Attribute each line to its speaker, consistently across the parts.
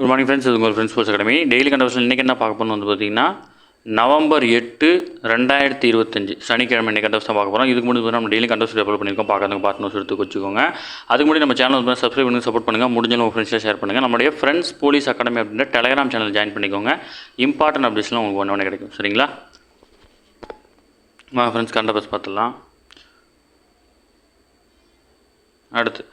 Speaker 1: Good morning friends, இது உங்கள் friends sports academy. Daily கண்டவர்ஸில் இன்றைக்கி என்ன பார்க்க போகணும் வந்து பார்த்தீங்கன்னா நவம்பர் 8, 2025 சனிக்கிழமை இன்றைக்கி கண்டவர்ஸ் தான் பார்க்க போகிறோம். இதுக்கு முன்னாடி நம்ம டெய்லி கண்டவர்ஸ் அப்லோட் பண்ணியிருக்கோம். பார்க்காதவங்க பார்ட்னர்ஸ் எடுத்து வச்சுக்கோங்க. அதுக்கு முன்னாடி நம்ம சேனல் வந்து சப்ஸ்கிரைப் பண்ணி சப்போர்ட் பண்ணுங்கள். முடிஞ்சாலும் உங்கள் ஃப்ரெண்ட்ஸில் ஷேர் பண்ணுங்கள். நம்மளுடைய ஃப்ரெண்ட்ஸ் போலீஸ் அகாடமி அப்படின்ற டெலிகிராம் சேனல் ஜாயின் பண்ணிக்கோங்க. இம்பார்ட்டன்ட் அப்டேட்ஸ்லாம் உங்களுக்கு ஒன்று கிடைக்கும். சரிங்களா? ஃப்ரெண்ட்ஸ் கண்டவர்ஸ் பார்த்துடலாம். அடுத்து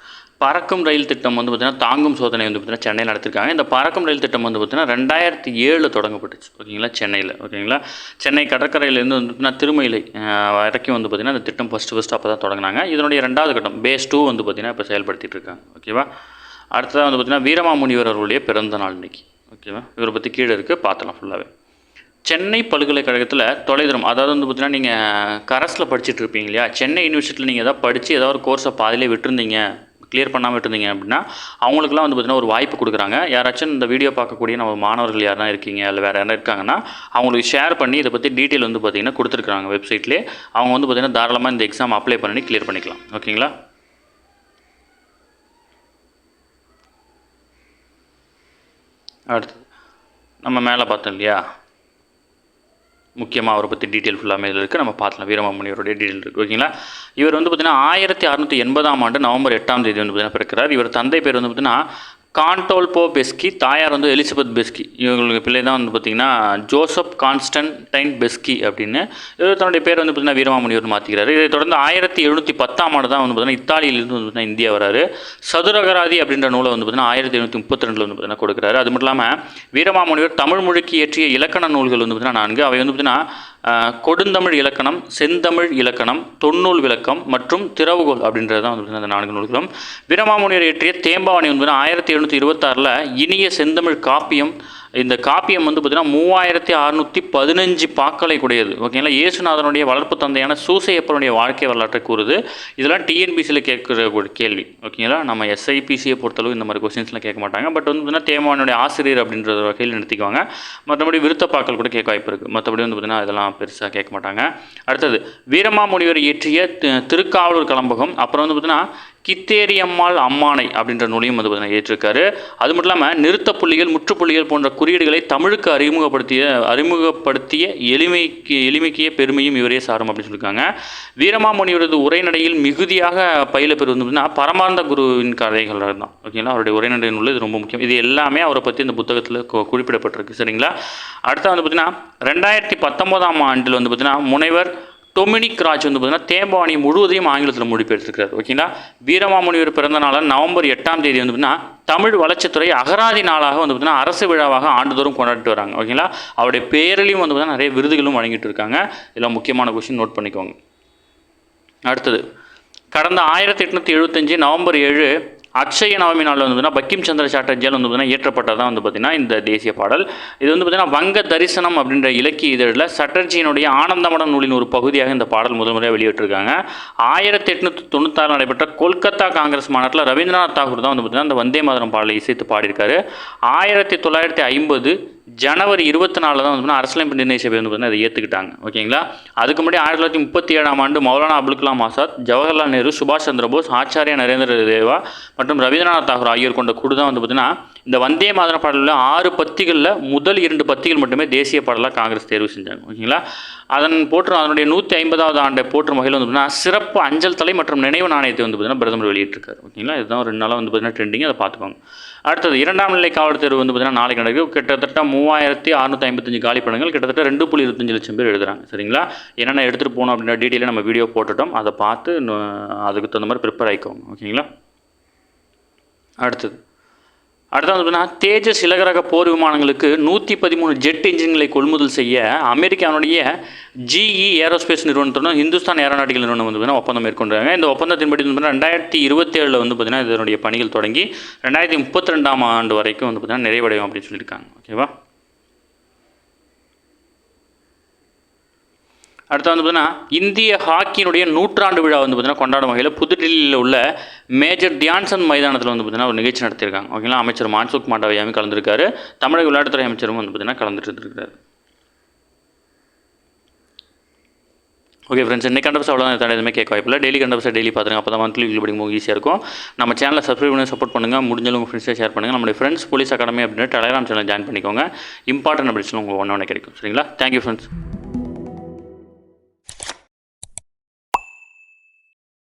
Speaker 1: பறக்கும் ரயில் திட்டம் வந்து பார்த்திங்கன்னா தாங்கும் சோதனை வந்து பார்த்திங்கன்னா சென்னையில் நடத்திருக்காங்க. இந்த பறக்கும் ரயில் திட்டம் வந்து பார்த்திங்கன்னா 2007 தொடங்கப்பட்டுச்சு. ஓகேங்களா? சென்னையில். ஓகேங்களா? சென்னை கடற்கரையிலேருந்து வந்து பார்த்திங்கன்னா திருமயிலை வரைக்கும் வந்து பார்த்திங்கன்னா இந்த திட்டம் ஃபஸ்ட்டு அப்போ தான் தொடங்கினாங்க. இதனுடைய 2வது கட்டம் பேஸ் 2 வந்து பார்த்திங்கன்னா இப்போ செயல்படுத்திட்டு இருக்காங்க. ஓகேவா? அடுத்ததாக வந்து பார்த்திங்கன்னா வீரமாமுனிவர் அவர்களுடைய பிறந்த நாள் இன்றைக்கி. ஓகேவா? இவரை பற்றி கீழே இருக்குது, பார்த்துலாம் ஃபுல்லாகவே. சென்னை பல்கலைக்கழகத்தில் தொலைதூரம், அதாவது வந்து பார்த்திங்கன்னா நீங்கள் கரஸில் படிச்சுட்டு இருப்பீங்க இல்லையா? சென்னை யூனிவர்சிட்டியில் நீங்கள் எதாவது படித்து ஏதாவது ஒரு கோர்ஸை பாதிலே விட்டுருந்தீங்க, கிளியர் பண்ணாமல் விட்டுருந்தீங்க அப்படின்னா அவங்களுக்குலாம் வந்து பார்த்திங்கன்னா ஒரு வாய்ப்பு கொடுக்குறாங்க. யாராச்சும் இந்த வீடியோ பார்க்கக்கூடிய நம்ம மாணவர்கள் யாரா இருக்கீங்க இல்லை வேறு யாரா இருக்காங்கன்னா அவங்களுக்கு ஷேர் பண்ணி இதை பற்றி டீட்டெயில் வந்து பார்த்திங்கன்னா கொடுத்துருக்காங்க வெப்சைட்லேயே. அவங்க வந்து பார்த்திங்கன்னா தாராளமாக இந்த எக்ஸாம் அப்ளை பண்ணி கிளியர் பண்ணிக்கலாம். ஓகேங்களா? அடுத்தது நம்ம மேலே பார்த்தோம் இல்லையா, முக்கியமாக அவரை பற்றி டீட்டெயில் ஃபுல்லாமே இதில் இருக்குது, நம்ம பார்க்கலாம். வீரமாமுனிவருடைய டீட்டெயில் இருக்குது. ஓகேங்களா? இவர் வந்து பார்த்திங்கன்னா 1680 நவம்பர் 8 வந்து பார்த்திங்கன்னா பிறக்கிறார். இவர் தந்தை பேர் வந்து பார்த்திங்கன்னா கான்டோல்போ பெஸ்கி, தாயார் வந்து எலிசபெத் பெஸ்கி. இவங்களுக்கு பிள்ளை தான் வந்து பார்த்திங்கன்னா ஜோசப் கான்ஸ்டன்டைன் பெஸ்கி அப்படின்னு. இவர் தன்னுடைய பேர் வந்து பார்த்திங்கன்னா வீரமாமுனிவர் மாற்றிக்கிறார். இதை தொடர்ந்து 1710 தான் வந்து பார்த்திங்கன்னா இத்தாலியிலிருந்து வந்து பார்த்திங்கன்னா இந்தியா வராரு. சதுரகராதி அப்படின்ற நூலை வந்து பார்த்திங்கன்னா 1732 வந்து பார்த்திங்கன்னா கொடுக்குறாரு. அது மட்டும் இல்லாமல் வீரமாமுனிவர் தமிழ் மொழிக்கு இயற்றிய இலக்கண நூல்கள் வந்து பார்த்திங்கன்னா 4. அவை வந்து பார்த்திங்கன்னா கொடுந்தமிழ் இலக்கணம், செந்தமிழ் இலக்கணம், தொன்னூல் விளக்கம் மற்றும் திறவுகோல் அப்படின்றது தான் வந்து அந்த 4 நூல்களும். வீரமாமுனிவர் இயற்றிய தேம்பாவணி வந்து 1726 இனிய செந்தமிழ் காப்பியம். இந்த காப்பியம் வந்து பார்த்திங்கன்னா 3615 பாக்களை கூடியது. ஓகேங்களா? இயேசுநாதனுடைய வளர்ப்பு தந்தையான சூசையப்பனுடைய வாழ்க்கை வரலாற்றை கூறுது. இதெல்லாம் டிஎன்பிசியில் கேட்குற ஒரு கேள்வி. ஓகேங்களா? நம்ம எஸ்ஐபிசியை பொறுத்தளவு இந்த மாதிரி கொஸ்டின்ஸ்லாம் கேட்க மாட்டாங்க. பட் வந்து பார்த்திங்கன்னா தேம்பாவணியுடைய ஆசிரியர் அப்படின்ற வகையில் நிறுத்திக்குவாங்க. மற்றபடி விருத்தப்பாக்கள் கூட கேட்க வாய்ப்பு இருக்குது. மற்றபடி வந்து பார்த்திங்கன்னா இதெல்லாம் பெருசாக கேட்க மாட்டாங்க. அடுத்தது வீரமாமுனிவர் இயற்றிய திருக்காவலூர் கலம்பகம், அப்புறம் வந்து பார்த்திங்கன்னா கித்தேரியம்மாள் அம்மானை அப்படின்ற நூலையும் வந்து பார்த்திங்கன்னா ஏற்றிருக்காரு. அது மட்டும் இல்லாமல் நிறுத்த புள்ளிகள், முற்றுப்புள்ளிகள் போன்ற குறியீடுகளை தமிழுக்கு அறிமுகப்படுத்திய எளிமைக்கிய பெருமையும் இவரே சாரும் அப்படின்னு சொல்லியிருக்காங்க. வீரமாமுனிவரது உரைநடையில் மிகுதியாக பயில பெறுவது வந்து பரமார்ந்த குருவின் கதைகள் தான். ஓகேங்களா? அவருடைய உரைநடை நூல் இது ரொம்ப முக்கியம். இது எல்லாமே அவரை பற்றி இந்த புத்தகத்தில் குறிப்பிடப்பட்டிருக்கு. சரிங்களா? அடுத்த வந்து பார்த்திங்கன்னா 2019 வந்து பார்த்திங்கன்னா முனைவர் டொமினிக் ராஜ் வந்து பார்த்திங்கன்னா தேம்பாவணி முழுவதையும் ஆங்கிலத்தில் மொழிபெயர்த்திருக்கிறார். ஓகேங்களா? வீரமாமுனிவர் பிறந்த நாளால் நவம்பர் 8 வந்து பார்த்திங்கன்னா தமிழ் வளர்ச்சித்துறை அகராதி நாளாக வந்து பார்த்திங்கன்னா அரசு விழாவாக ஆண்டுதோறும் கொண்டாடிட்டு வராங்க. ஓகேங்களா? அவருடைய பேரிலையும் வந்து பார்த்திங்கன்னா நிறைய விருதுகளும் வழங்கிட்டு இருக்காங்க. இதெல்லாம் முக்கியமான கொஸ்டின், நோட் பண்ணிக்கோங்க. அடுத்தது கடந்த 1875 நவம்பர் 7 அக்ஷய நவமி நாளில் வந்து பார்த்திங்கன்னா பக்கிம் சந்திர சாட்டர்ஜியால் வந்து பார்த்திங்கன்னா இயற்றப்பட்டதான் வந்து பார்த்திங்கன்னா இந்த தேசிய பாடல். இது வந்து பார்த்திங்கன்னா வங்க தரிசனம் அப்படின்ற இலக்கிய இதழில் சட்டர்ஜியினுடைய ஆனந்தமடம் நூலின் ஒரு பகுதியாக இந்த பாடல் முதல் முறையாக வெளியிட்டிருக்காங்க. 1896 நடைபெற்ற கொல்கத்தா காங்கிரஸ் மாநாட்டில் ரவீந்திரநாத் தாகூர் தான் வந்து பார்த்திங்கன்னா இந்த வந்தே மாதரம் பாடலை இசைத்து பாடியிருக்காரு. 1950 ஜனவரி 24 தான் வந்து அரசியலமைப்பு நிர்ணய சபை வந்து பார்த்திங்கன்னா அதை ஏற்றுக்கிட்டாங்க. ஓகேங்களா? அதுக்கு முன்னாடி 1937 மௌலானா அபுல் கலாம் ஆசாத், ஜவஹர்லால் நேரு, சுபாஷ் சந்திர போஸ், ஆச்சாரியா நரேந்திர தேவா மற்றும் ரவீந்திரநாத் தாகூர் ஆகியோர் கொண்ட குழு தான் வந்து பார்த்திங்கன்னா இந்த வந்தே மாதர பாடலில் 6 பத்திகளில் முதல் 2 பத்திகள் மட்டுமே தேசிய பாடலாக காங்கிரஸ் தேர்வு செஞ்சாங்க. ஓகேங்களா? அதனுடைய 150வது ஆண்டை போற்றும் வகையில் வந்து பார்த்திங்கன்னா சிறப்பு அஞ்சல் தலை மற்றும் நினைவு நாணயத்தை வந்து பார்த்திங்கன்னா பிரதமர் வெளியிட்டிருக்காரு. ஓகேங்களா? இதுதான் 2 நாளாக வந்து பார்த்திங்கன்னா ட்ரெண்டிங், அதை பார்த்துக்கோங்க. அடுத்தது 2ஆம் நிலை காவல் தேர்வு வந்து பார்த்திங்கன்னா நாளைக்கு நடக்குது. கிட்டத்தட்ட 3655 காலி பணங்கள், கிட்டத்தட்ட 2.25 லட்சம் பேர் எழுதுறாங்க. சரிங்களா? என்னென்ன எடுத்துகிட்டு போகணும் அப்படின்ற டீட்டெயிலாக நம்ம வீடியோ போட்டுட்டோம். அதை பார்த்து அதுக்கு தகுந்த மாதிரி ப்ரிப்பேர் ஆகிக்கோங்க. ஓகேங்களா? அடுத்தது வந்து பார்த்தீங்கன்னா தேஜஸ் இலகுரக போர் விமானங்களுக்கு 113 ஜெட் என்ஜின்களை கொள்முதல் செய்ய அமெரிக்காவுடைய GE ஏரோஸ்பேஸ் நிறுவனத்துடன் இந்துஸ்தான் ஏரோநாட்டிக்கல் நிறுவனம் வந்து பார்த்தீங்கன்னா ஒப்பந்தம் மேற்கொண்டாங்க. இந்த ஒப்பந்தத்தின்படி வந்து 2027 வந்து பார்த்திங்கன்னா இதனுடைய பணிகள் தொடங்கி 2032 வரைக்கும் வந்து பார்த்திங்கன்னா நிறைவடையும் அப்படின்னு சொல்லியிருக்காங்க. ஓகேவா? அடுத்து வந்து பார்த்திங்கன்னா இந்திய ஹாக்கியினுடைய 100ஆண்டு விழா வந்து பார்த்திங்கன்னா கொண்டாடும் வகையில் புதுடில்லியில் உள்ள மேஜர் தியான்சந்த் மைதானத்தில் வந்து பார்த்திங்கன்னா ஒரு நிகழ்ச்சி நடத்தியிருக்காங்க. ஓகேங்களா? அமைச்சர் மான்சுக் மாண்டவியாவும் கலந்துருக்காரு. தமிழக விளையாட்டுத்துறை அமைச்சரும் வந்து பார்த்திங்கன்னா கலந்துட்டு இருக்காரு. ஓகே ஃப்ரெண்ட்ஸ், இன்னைக்கு கண்டபஸ் அவ்வளோதான். தடவை எதுவுமே கேட்க வாய்ப்பில்லை. டெய்லி கண்டபஸை டெய்லி பார்த்துங்க. அப்போ தான் மந்த்லி வீடியோ படிக்கும்போது ஈஸியாக இருக்கும். நம்ம சேனலை சப்ஸ்கிரைப் பண்ணி சப்போர்ட் பண்ணுங்கள். முடிஞ்சாலும் உங்கள் ஃப்ரெண்ட்ஸை ஷேர் பண்ணுங்கள். நம்மளுடைய ஃப்ரெண்ட்ஸ் போலீஸ் அகாடமி அப்படின்னு டெலிகிராம் சேனல் ஜாயின் பண்ணிக்கோங்க. இம்பார்ட்டன்ட் அப்டேட்ஸ் உங்களுக்கு ஒன்று கிடைக்கும். சரிங்களா? Thank you friends.